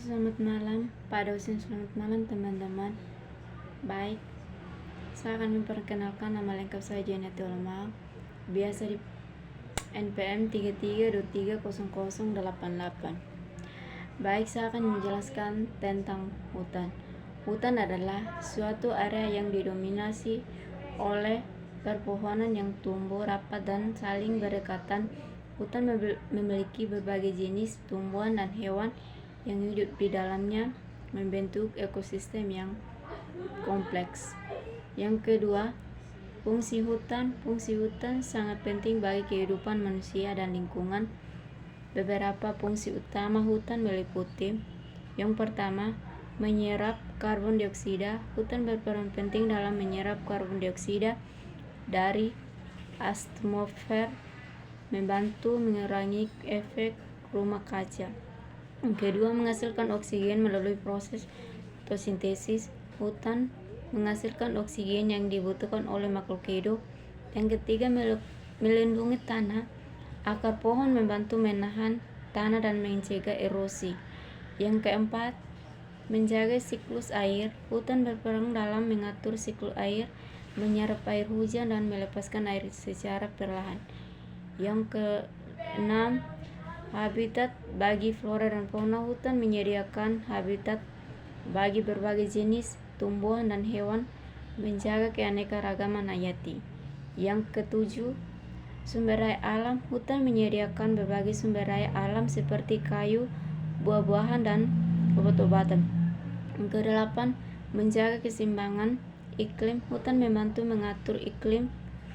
Selamat malam Pak dosen, selamat malam teman-teman. Baik, saya akan memperkenalkan nama lengkap saya Janet Ulama, biasa di NPM 33230088. Baik, saya akan menjelaskan tentang hutan. Hutan adalah suatu area yang didominasi oleh perpohonan yang tumbuh rapat dan saling berdekatan. Hutan memiliki berbagai jenis tumbuhan dan hewan yang hidup di dalamnya, membentuk ekosistem yang kompleks. Yang kedua, fungsi hutan. Fungsi hutan sangat penting bagi kehidupan manusia dan lingkungan. Beberapa fungsi utama hutan meliputi: yang pertama, menyerap karbon dioksida. Hutan berperan penting dalam menyerap karbon dioksida dari atmosfer, membantu mengurangi efek rumah kaca. Yang kedua, menghasilkan oksigen melalui proses fotosintesis. Hutan menghasilkan oksigen yang dibutuhkan oleh makhluk hidup. Yang ketiga, melindungi tanah. Akar pohon membantu menahan tanah dan mencegah erosi. Yang keempat, menjaga siklus air. Hutan berperan dalam mengatur siklus air, menyerap air hujan dan melepaskan air secara perlahan. Yang keenam, habitat bagi flora dan fauna. Hutan menyediakan habitat bagi berbagai jenis tumbuhan dan hewan, menjaga keanekaragaman hayati. Yang ketujuh, sumber daya alam. Hutan menyediakan berbagai sumber daya alam seperti kayu, buah-buahan, dan obat-obatan. Yang kedelapan, menjaga keseimbangan iklim. Hutan membantu mengatur iklim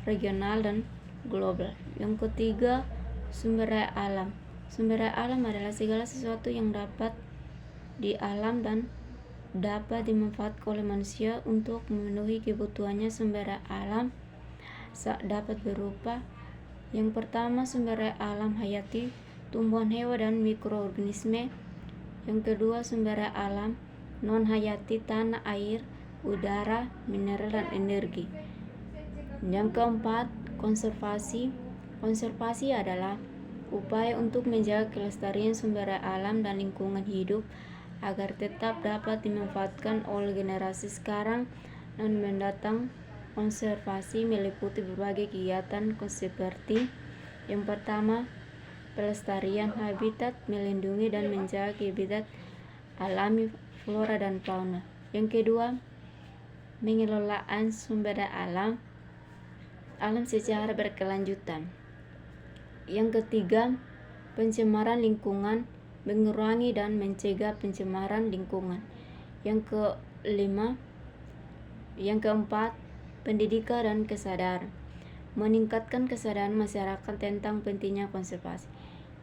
regional dan global. Yang ketiga, sumber daya alam. Sumber daya alam adalah segala sesuatu yang dapat di alam dan dapat dimanfaatkan oleh manusia untuk memenuhi kebutuhannya. Sumber daya alam dapat berupa: yang pertama, sumber daya alam hayati, tumbuhan, hewan, dan mikroorganisme. Yang kedua, sumber daya alam non hayati, tanah, air, udara, mineral, dan energi. Yang keempat, konservasi. Konservasi adalah upaya untuk menjaga kelestarian sumber daya alam dan lingkungan hidup agar tetap dapat dimanfaatkan oleh generasi sekarang dan mendatang. Konservasi meliputi berbagai kegiatan seperti: yang pertama, pelestarian habitat, melindungi dan menjaga habitat alami flora dan fauna. Yang kedua, pengelolaan sumber daya alam secara berkelanjutan. Yang ketiga, pencemaran lingkungan, mengurangi dan mencegah pencemaran lingkungan. Yang keempat, pendidikan dan kesadaran, meningkatkan kesadaran masyarakat tentang pentingnya konservasi.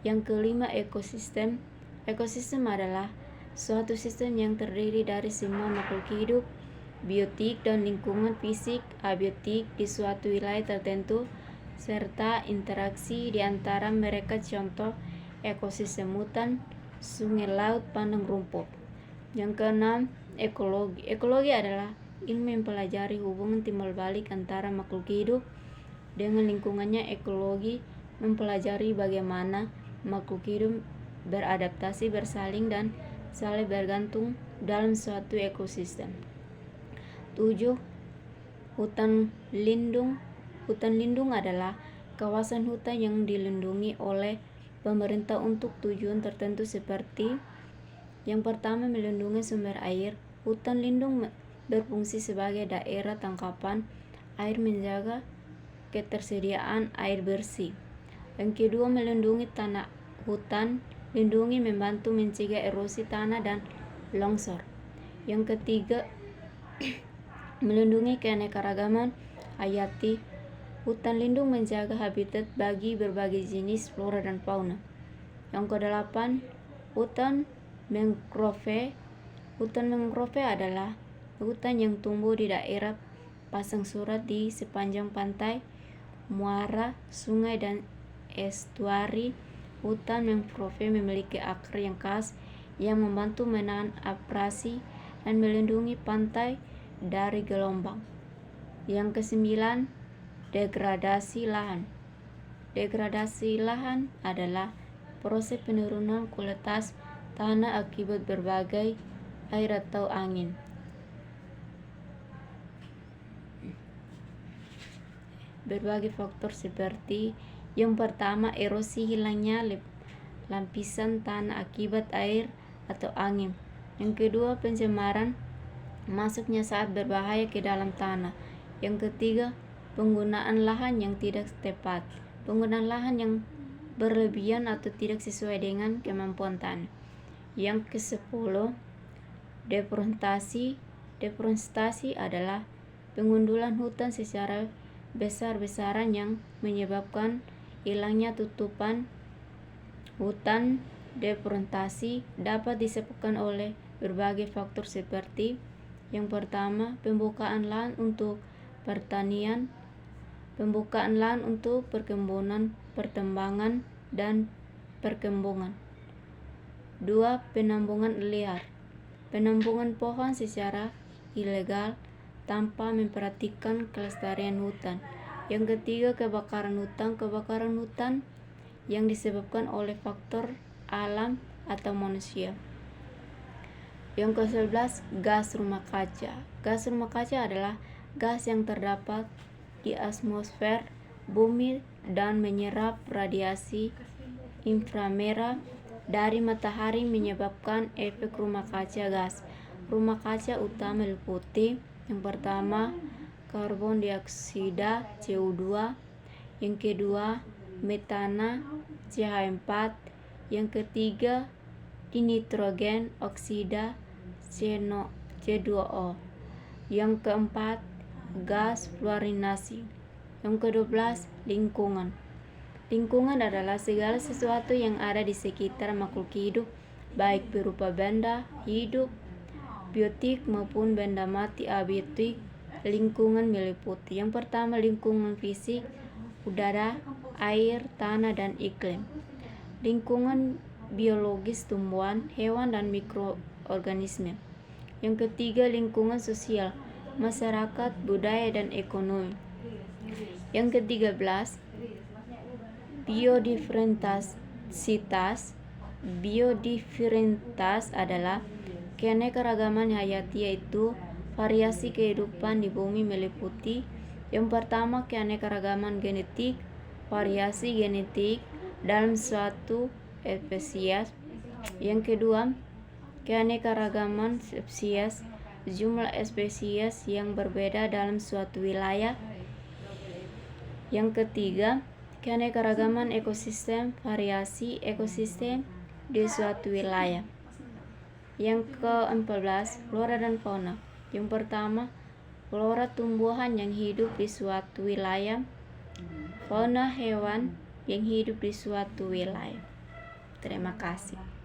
Yang kelima, ekosistem. Ekosistem adalah suatu sistem yang terdiri dari semua makhluk hidup, biotik dan lingkungan fisik abiotik di suatu wilayah tertentu, serta interaksi di antara mereka. Contoh ekosistem hutan, sungai, laut, padang rumput. Yang keenam, ekologi. Ekologi adalah ilmu yang mempelajari hubungan timbal balik antara makhluk hidup dengan lingkungannya. Ekologi mempelajari bagaimana makhluk hidup beradaptasi, bersaling, dan saling bergantung dalam suatu ekosistem. 7. Hutan lindung. Hutan lindung adalah kawasan hutan yang dilindungi oleh pemerintah untuk tujuan tertentu seperti: yang pertama, melindungi sumber air. Hutan lindung berfungsi sebagai daerah tangkapan air, menjaga ketersediaan air bersih. Yang kedua, melindungi tanah. Hutan lindungi membantu mencegah erosi tanah dan longsor. Yang ketiga, melindungi keanekaragaman hayati. Hutan lindung menjaga habitat bagi berbagai jenis flora dan fauna. Yang kedelapan, hutan mangrove. Hutan mangrove adalah hutan yang tumbuh di daerah pasang surut di sepanjang pantai, muara, sungai, dan estuari. Hutan mangrove memiliki akar yang khas yang membantu menahan abrasi dan melindungi pantai dari gelombang. Yang kesembilan, degradasi lahan. Degradasi lahan adalah proses penurunan kualitas tanah akibat berbagai air atau angin. Berbagai faktor seperti yang pertama, erosi, hilangnya lapisan tanah akibat air atau angin. Yang kedua, pencemaran, masuknya zat berbahaya ke dalam tanah. Yang ketiga, penggunaan lahan yang tidak tepat, penggunaan lahan yang berlebihan atau tidak sesuai dengan kemampuan tanah. Yang ke-10, deforestasi. Deforestasi adalah pengundulan hutan secara besar-besaran yang menyebabkan hilangnya tutupan hutan. Deforestasi dapat disebabkan oleh berbagai faktor seperti yang pertama, pembukaan lahan untuk pertanian, pembukaan lahan untuk perkebunan, pertambangan, dan perkembangan. 2. Penambangan liar, penambangan pohon secara ilegal tanpa memperhatikan kelestarian hutan. Yang ketiga, kebakaran hutan. Kebakaran hutan yang disebabkan oleh faktor alam atau manusia. Yang ke-11, gas rumah kaca. Gas rumah kaca adalah gas yang terdapat di atmosfer bumi dan menyerap radiasi inframerah dari matahari menyebabkan efek rumah kaca gas. Rumah kaca utama meliputi yang pertama, karbon dioksida CO2, yang kedua, metana CH4, yang ketiga, nitrogen oksida C2O, yang keempat, gas fluorinasi. Yang ke-12, lingkungan. Lingkungan adalah segala sesuatu yang ada di sekitar makhluk hidup, baik berupa benda hidup biotik maupun benda mati abiotik. Lingkungan meliputi yang pertama, lingkungan fisik, udara, air, tanah, dan iklim. Lingkungan biologis, tumbuhan, hewan, dan mikroorganisme. Yang ketiga, lingkungan sosial, masyarakat, budaya, dan ekonomi. Yang ke-13, biodiversitas. Biodiversitas adalah keanekaragaman hayati, yaitu variasi kehidupan di bumi meliputi yang pertama, keanekaragaman genetik, variasi genetik dalam suatu spesies. Yang kedua, keanekaragaman spesies, jumlah spesies yang berbeda dalam suatu wilayah. Yang ketiga, keanekaragaman ekosistem, variasi ekosistem di suatu wilayah. Yang ke-14, flora dan fauna. Yang pertama, flora tumbuhan yang hidup di suatu wilayah, fauna hewan yang hidup di suatu wilayah. Terima kasih.